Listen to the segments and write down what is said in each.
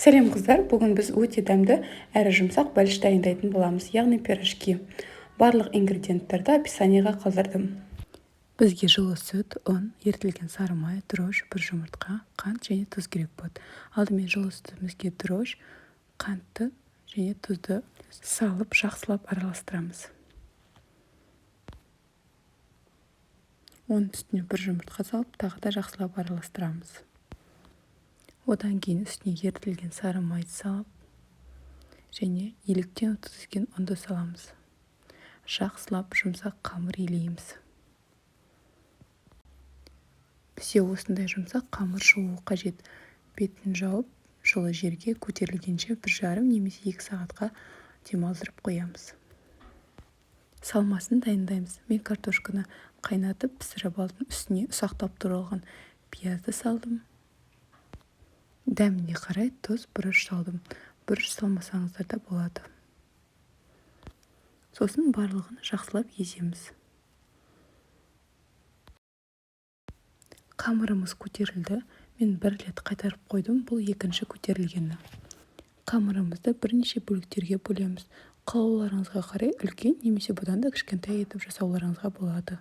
Сәлем қыздар, бүгін біз өте дәмді әрі жұмсақ бәліш дайындайтын боламыз, яғни пирожки. Барлық ингредиенттерді описаниеға қалдырдым. Бізге жылы сүт, ұн, ерітілген сары май, дрожж, бір жұмыртқа, қант және тұз керек болады. Алдымен жылы сүтімізге дрожж, қантты және тұзды салып, жақсылап араластырамыз. Оның үстіне бір жұмыртқа салып, тағы да жақсылап араластырамыз. Одан кейін үстіне ерітілген сары майды салып, және еліктен өткізілген ұнды саламыз. Жақсылап жұмсақ қамыр илейміз. Бізде осындай жұмсақ қамыр жуу қажет. Бетін жауып, жылы жерге көтерілгенше 1,5 немесе 2 сағатқа демалдырып қоямыз. Салмасын дайындаймыз. Мен картошканы қайнатып пісіріп алдым. Үстіне ұсақтап туралған пиязды салдым. Дәміне қарай тұз, бұрыш салдым. Бұрыш салмасаңыздар да болады. Сосын барлығын жақсылап еземіз. Қамырымыз көтерілді. Мен 1 рет қайтарып қойдым, бұл екінші көтерілгені. Қамырымызды бірнеше бөліктерге бөлеміз. Қалауларыңызға қарай үлкен немесе бұдан да кішкентай етіп жасауларыңызға болады.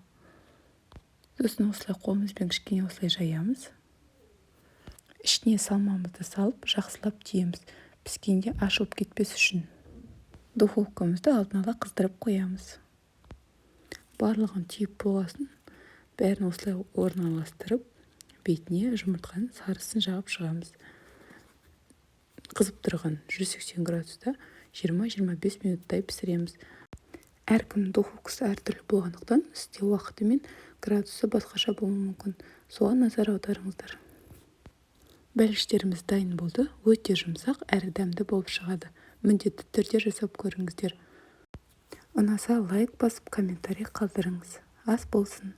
Сосын осылай қолымызбен кішкене осылай жаямыз. Ішіне салмамызды салып, жақсылап түйеміз. Піскенде ашылып кетпес үшін. Духовкамызды алдын ала қыздырып қоямыз. Барлығын түйіп болғасын, бәрін осылай орналастырып, бетіне жұмыртқаның сарысын жағып шығамыз. Қызып тұрған 180 градуста 20-25 минуттай пісіреміз. Әркімнің духовкасы әртүрлі болғандықтан істеу уақыты мен градусы басқаша болуы мүмкін. Соған назар аударыңыздар. Бәліштеріміз дайын болды. Өте жұмсақ әрі дәмді болып шығады. Міндетті түрде жасап көріңіздер. Ұнаса лайк басып, комментарий қалдырыңыз. Ас болсын.